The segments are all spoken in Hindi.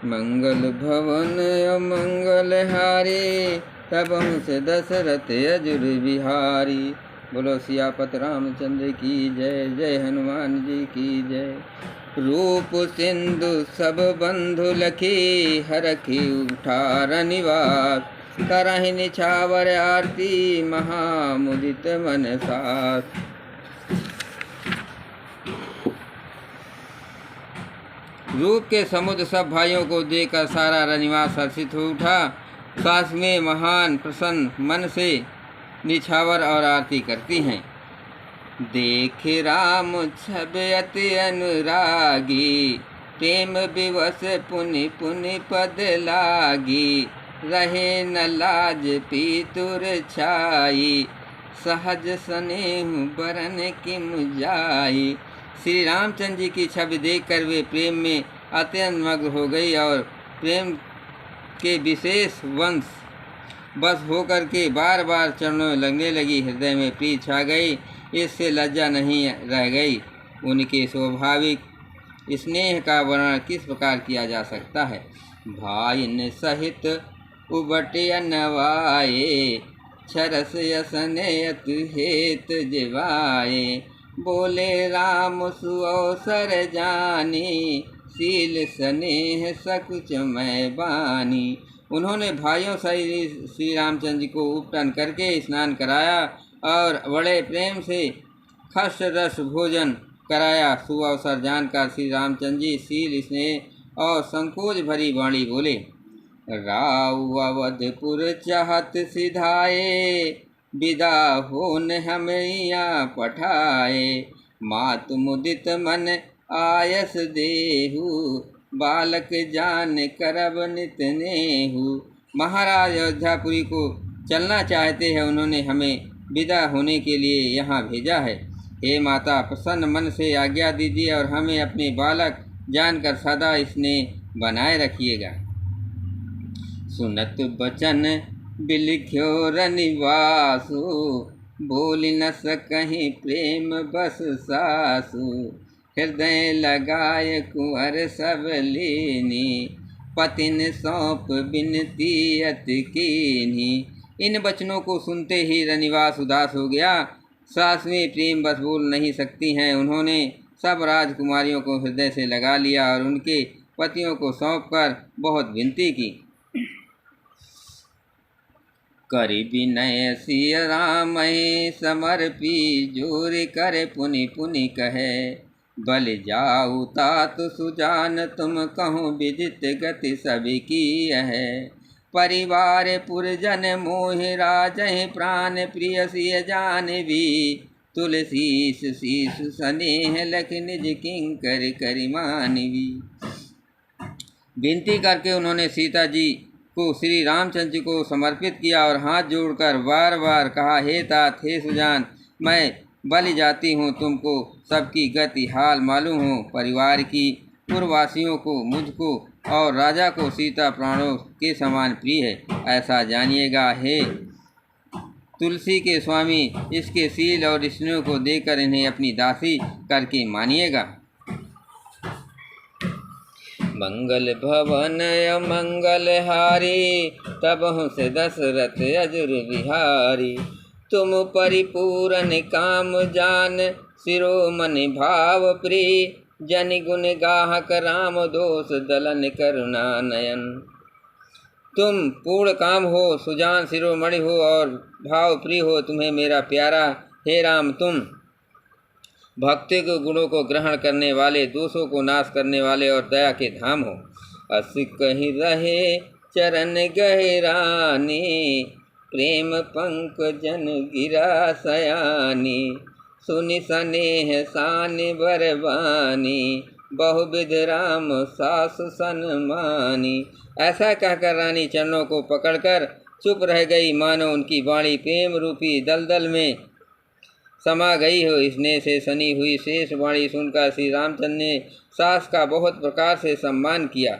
मंगल भवन मंगल हारी, तबहु से दशरथ अजुर बिहारी। बोलो सियापत रामचंद्र की जय, जय हनुमान जी की जय। रूप सिंधु सब बंधु लखी, हरखी उठार निवास। करहि निछावर आरती, महामुदित मन सास। रूप के समुद्र सब भाइयों को देखकर सारा रनिवास हर्षित हो उठा। सास में महान प्रसन्न मन से निछावर और आरती करती हैं। देख राम छवि अति अनुरागी, प्रेम विवश पुनि पुनि पद लागी। रहे न लाज पीतुर छाई, सहज स्नेह बरन किम जाई। श्री रामचंद्र जी की छवि देखकर वे प्रेम में अत्यंत मग्न हो गई और प्रेम के विशेष वंश बस होकर के बार बार चरणों में लगने लगी। हृदय में प्रीति छा गई, इससे लज्जा नहीं रह गई। उनके स्वाभाविक स्नेह का वर्णन किस प्रकार किया जा सकता है। भाइन सहित उबटे नवाए, छरस यसनयत हेत जिवाए। बोले राम सुअवसर जानी, शील स्नेह सकुच मैं बानी। उन्होंने भाइयों सहित श्री रामचंद्र जी को उपटन करके स्नान कराया और बड़े प्रेम से खस रस भोजन कराया। सुअवसर जानकर श्री रामचंद्र जी शील स्नेह और संकोच भरी वाणी बोले। राव अवधपुर चाहत सिधाए, विदा होन हमैया पठाए। मातु मुदित मन आयस देहु, बालक जान करब नित नेहु। महाराज अयोध्यापुरी को चलना चाहते हैं, उन्होंने हमें विदा होने के लिए यहाँ भेजा है। हे माता, प्रसन्न मन से आज्ञा दीजिए और हमें अपने बालक जानकर सदा स्नेह बनाए रखिएगा। सुनत बचन बिलिख्यो रनिवासु, बोल न सकहीं प्रेम बस सासु। हृदय लगाय कुंवर सब लीनी, पतिन सौंप बिनती अति कीन्ही। इन वचनों को सुनते ही रनिवास उदास हो गया। सास में प्रेम बस बोल नहीं सकती हैं। उन्होंने सब राजकुमारियों को हृदय से लगा लिया और उनके पतियों को सौंपकर बहुत विनती की। करि विनय सिय राम समर्पी, जोर करे पुनि पुनि कहे। बल जाऊ तात सुजान, तुम कहूँ विदित गति सभी की है। परिवार पुरजन मोह राजहि, प्राण प्रिय सिय जानवी। तुलसीस शीस स्नेह लख, निज किंकर करि मानवी। विनती करके उन्होंने सीता जी को श्री रामचंद्र जी को समर्पित किया और हाथ जोड़कर बार बार कहा, हे तात, हे सुजान, मैं बलि जाती हूँ, तुमको सबकी गति हाल मालूम हो। परिवार की पूर्ववासियों को, मुझको और राजा को सीता प्राणों के समान प्रिय है, ऐसा जानिएगा। हे तुलसी के स्वामी, इसके शील और स्नेह को देकर इन्हें अपनी दासी करके मानिएगा। मंगल भवन मंगल हारी, तबहु से दशरथ अजुर बिहारी। तुम परिपूर्ण काम जान, शिरोमणि भाव प्रिय। जन गुण गाहक राम दोष, दलन करुणा नयन। तुम पूर्ण काम हो, सुजान, शिरोमणि हो और भाव प्रिय हो, तुम्हें मेरा प्यारा। हे राम, तुम भक्ति के गुणों को ग्रहण करने वाले, दोषों को नाश करने वाले और दया के धाम हो। अस कहीं रहे चरण गहरानी, प्रेम पंकजन गिरा सयानी। सुनि स्नेह सान बरबानी, बहुविध राम सास सन्मानी। ऐसा कहकर रानी चरणों को पकड़कर चुप रह गई, मानो उनकी वाणी प्रेम रूपी दलदल में समा गई हो। स्नेह से सनी हुई शेष वाणी सुनकर श्री रामचंद्र ने सास का बहुत प्रकार से सम्मान किया।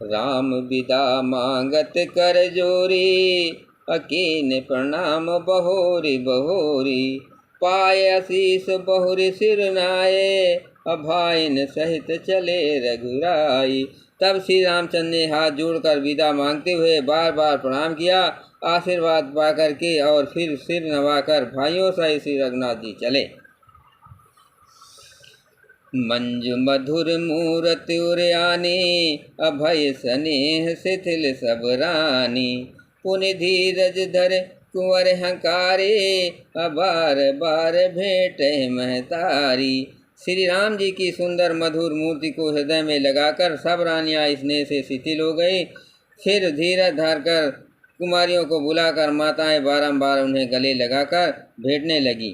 राम विदा मांगत कर जोरी, अकीन प्रणाम बहोरी बहोरी। पाए आशीष बहुरी सिर नाये, अभाइन सहित चले रघुराई। तब श्री रामचंद्र ने हाथ जोड़कर विदा मांगते हुए बार बार प्रणाम किया। आशीर्वाद पा करके और फिर सिर नवाकर भाइयों सहित श्री रघुनाथ जी चले। मंजु मधुर मूरति उरयानी, अभय स्नेह शिथिल सब रानी। पुनि धीरज धर कुंवर हंकारे, अबार बार भेंट महतारी। श्री राम जी की सुंदर मधुर मूर्ति को हृदय में लगाकर सब रानियां स्नेह से शिथिल हो गई। फिर धीरज धरकर कुमारियों को बुलाकर माताएं बारंबार उन्हें गले लगाकर भेंटने लगी।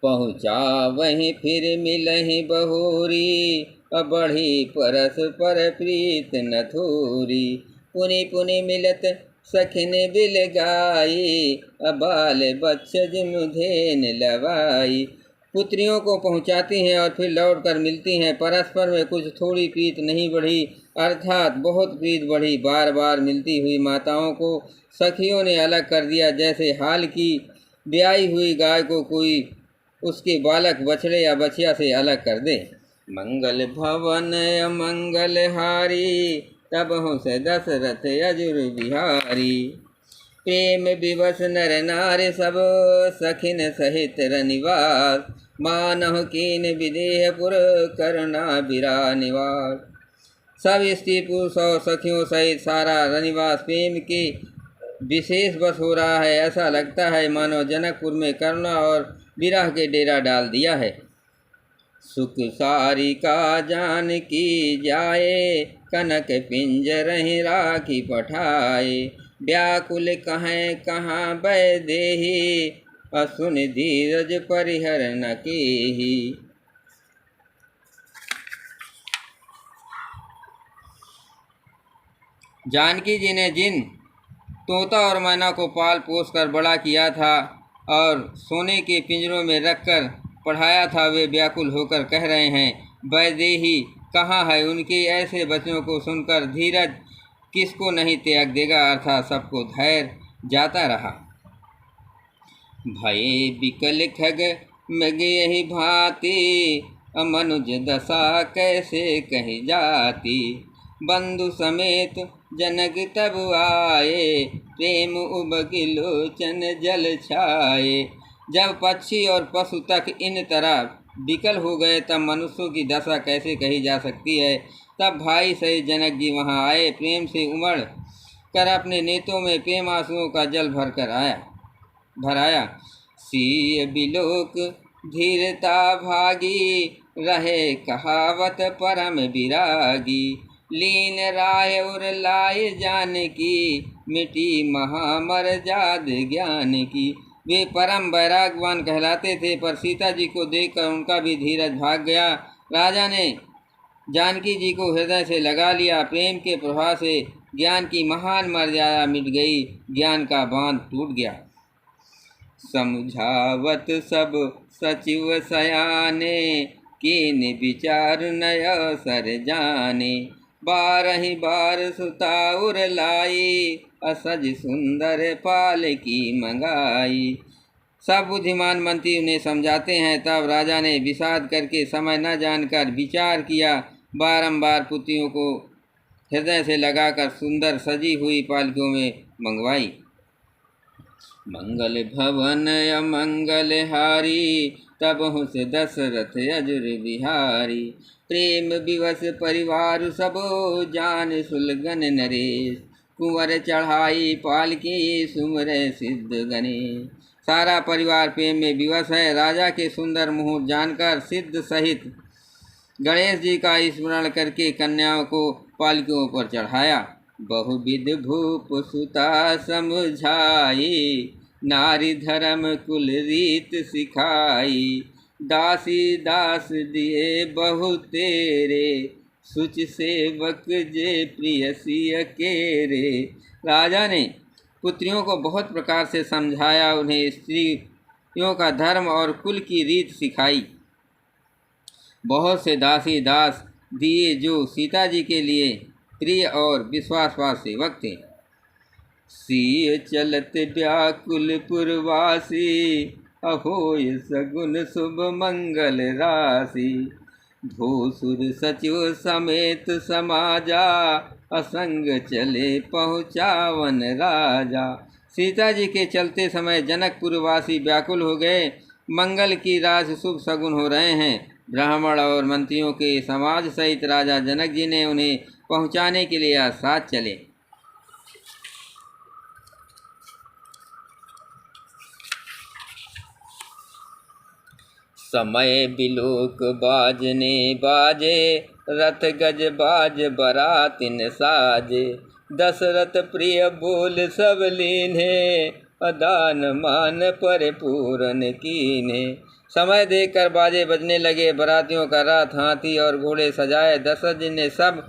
पहुँचा वहीं फिर मिलहि बहुरी, बढ़ी परस पर प्रीत नथुरी। पुनि पुनि मिलत सखिन बिल गाई, बाल बच्चज मुधेन लवाई। पुत्रियों को पहुँचाती हैं और फिर लौट कर मिलती हैं। परस्पर में कुछ थोड़ी प्रीत नहीं बढ़ी, अर्थात बहुत प्रीत बढ़ी। बार बार मिलती हुई माताओं को सखियों ने अलग कर दिया, जैसे हाल की ब्याई हुई गाय को कोई उसके बालक बछड़े या बछिया से अलग कर दे। मंगल भवन अमंगल हारी, तब होश दशरथ अजुर बिहारी। प्रेम विवश नर नारी सब, सखिन सहित रनिवास। मानह कीन विदेहपुर, करुणा बिरा निवास। सब स्त्री पुरुष और सखियों सहित सारा रनिवास प्रेम के विशेष बस हो रहा है। ऐसा लगता है मानो जनकपुर में करुणा और विरह के डेरा डाल दिया है। सुख सारी का जान की जाए, कनक पिंजरहि राखी पठाए। व्याकुल कहें कहाँ वैदेही, असुन धीरज परिहर न केही। जानकी जी ने जिन तोता और मैना को पाल पोस कर बड़ा किया था और सोने के पिंजरों में रखकर पढ़ाया था, वे व्याकुल होकर कह रहे हैं, वैदेही कहाँ है। उनके ऐसे बच्चों को सुनकर धीरज किसको नहीं त्याग देगा, अर्थात सबको धैर्य जाता रहा। भय विकल खग मृग यही भांति, मनुज दशा कैसे कही जाती। बंधु समेत जनक तब आए, प्रेम उबकी लोचन जल छाए। जब पक्षी और पशु तक इन तरह विकल हो गए, तब मनुष्यों की दशा कैसे कही जा सकती है। तब भाई सहित जनक जी वहाँ आए। प्रेम से उमड़ कर अपने नेत्रों में प्रेम आंसुओं का जल भराया। सीय बिलोक धीरता भागी, रहे कहावत परम विरागी। लीन राय और लाए जानकी, मिटी महामर्याद ज्ञान की। वे परम वैरागवान कहलाते थे, पर सीता जी को देखकर उनका भी धीरज भाग गया। राजा ने जानकी जी को हृदय से लगा लिया। प्रेम के प्रभाव से ज्ञान की महान मर्यादा मिट गई, ज्ञान का बांध टूट गया। समझावत सब सचिव सयाने, कीन विचार नय सर जाने। बारहि बार सुता उर लाई, असज सुंदर पाल की मंगाई। सब बुद्धिमान मंत्री उन्हें समझाते हैं। तब राजा ने विषाद करके समय न जानकर विचार किया। बारंबार पुत्रियों को हृदय से लगाकर सुंदर सजी हुई पालकियों में मंगवाई। मंगल भवन अमंगल हारी, तब होश दशरथ अजुर बिहारी। प्रेम विवश परिवार सबो, जान सुलगन नरेश। कुंवर चढ़ाई पालकी, सुमरे सिद्ध गणेश। सारा परिवार प्रेम में विवश है। राजा के सुंदर मुहूर्त जानकर सिद्ध सहित गणेश जी का स्मरण करके कन्याओं को पालकियों पर चढ़ाया। बहुविध भूप सुता समझाई, नारी धर्म कुल रीत सिखाई। दासी दास दिए बहु तेरे, सुच सेवक जे प्रियसी अकेरे। राजा ने पुत्रियों को बहुत प्रकार से समझाया, उन्हें स्त्रियों का धर्म और कुल की रीत सिखाई। बहुत से दासी दास दिए जो सीता जी के लिए प्रिय और विश्वासपात सेवक थे। सीय चलत व्याकुल पुरवासी, अहोय सगुन शुभ मंगल राशि। भूसुर सचिव समेत समाजा, असंग चले पहुँचावन राजा। सीता जी के चलते समय जनकपुरवासी व्याकुल हो गए। मंगल की रात शुभ शगुन हो रहे हैं। ब्राह्मण और मंत्रियों के समाज सहित राजा जनक जी ने उन्हें पहुँचाने के लिए आज साथ चले। समय बिलोक बाजने बाजे, रथ गज बाज बरातिन साजे। दशरथ प्रिय बोल सब लीन्हे, अदान मान पर पूरन कीन्हे। समय देखकर बाजे बजने लगे। बरातियों का रथ, हाथी और घोड़े सजाए। दशरथ जी ने सब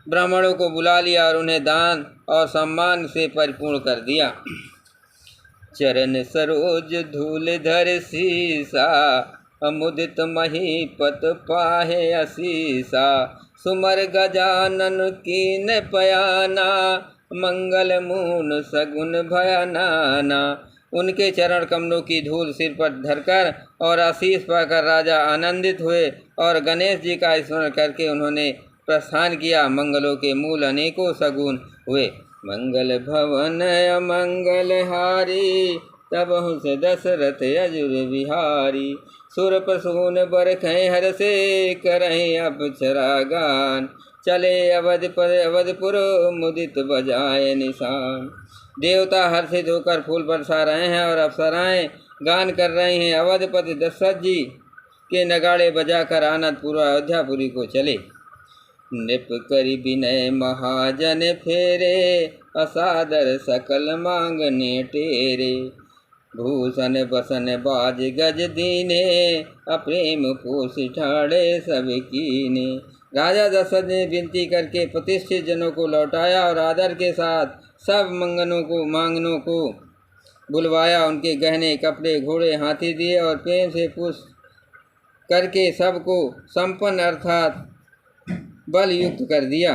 ब्राह्मणों को बुला लिया और उन्हें दान और सम्मान से परिपूर्ण कर दिया। चरण सरोज धूल धर सीसा, अमुदित महीपत पाहे असीसा। सुमर गजानन कीन पयाना, मंगल मून सगुन भयानाना। उनके चरण कमलों की धूल सिर पर धरकर और आशीष पाकर राजा आनंदित हुए और गणेश जी का स्मरण करके उन्होंने प्रस्थान किया। मंगलों के मूल अनेकों सगुन हुए। मंगल भवन अमंगल हारी, तबहु से दशरथ अजुर बिहारी। सुरप सून बरखें हर से, करें अप्सरा गान। चले अवधपुर मुदित बजाए निशान। देवता हर्षित होकर फूल बरसा रहे हैं और अप्सराएं गान कर रही हैं। अवधपति दशरथ जी के नगाड़े बजाकर आनंदपुर अयोध्यापुरी को चले। नृप करि विनय महाजन फेरे, असादर सकल मांगने टेरे। भूषण बसन बाज गज दीने, अप्रेम पोष ठाड़े सब कीने। राजा दशरथ ने विनती करके प्रतिष्ठित जनों को लौटाया और आदर के साथ सब मांगनों को बुलवाया। उनके गहने, कपड़े, घोड़े, हाथी दिए और प्रेम से पुष्ट करके सबको संपन्न अर्थात बल युक्त कर दिया।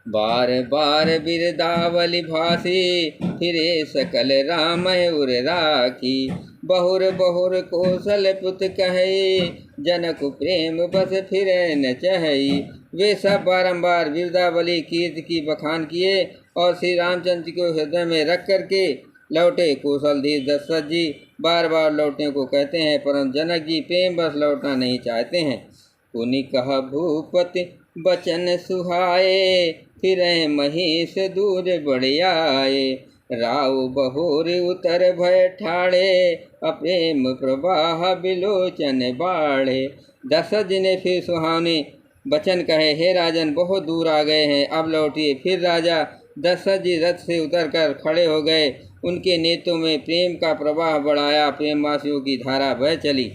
बार बार बिरदावली भासी, फिरे सकल राम उर राखी। बहुर बहुर कौशल पुत कहे, जनक प्रेम बस फिरे न चहई। वे सब बारंबार बिरदावली कीर्ति की बखान किए और श्री रामचंद्र को हृदय में रख करके लौटे। कौशलधीर दशरथ जी बार बार लौटने को कहते हैं, परंतु जनक जी प्रेम बस लौटना नहीं चाहते हैं। पुनि कहा भूपति बचन सुहाए, फिर महीष दूर बढ़ आए। राव बहोर उतर भय ठाड़े, अप्रेम प्रवाह बिलोचन बाढ़े। दशरथ जी ने फिर सुहावने वचन कहे, हे राजन बहुत दूर आ गए हैं, अब लौटिए। फिर राजा दशरथ जी रथ से उतरकर खड़े हो गए। उनके नेत्रों में प्रेम का प्रवाह बढ़ाया, प्रेमवासियों की धारा बह चली।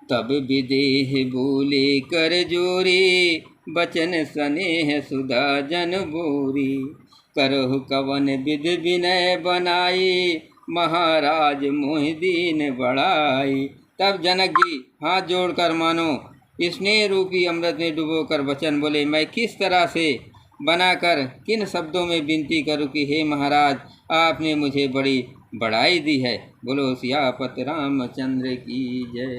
तब विदेह बोले कर जोरी, बचन स्नेह सुधा जन बोरी। करहु कवन विध विनय बनाई, महाराज मोहि दीन बढ़ाई। तब जनक जी हाथ जोड़कर मानो स्नेह रूपी अमृत में डुबोकर वचन बोले, मैं किस तरह से बनाकर किन शब्दों में विनती करूं कि हे महाराज आपने मुझे बड़ी बढ़ाई दी है। बोलो सियापत रामचंद्र की जय।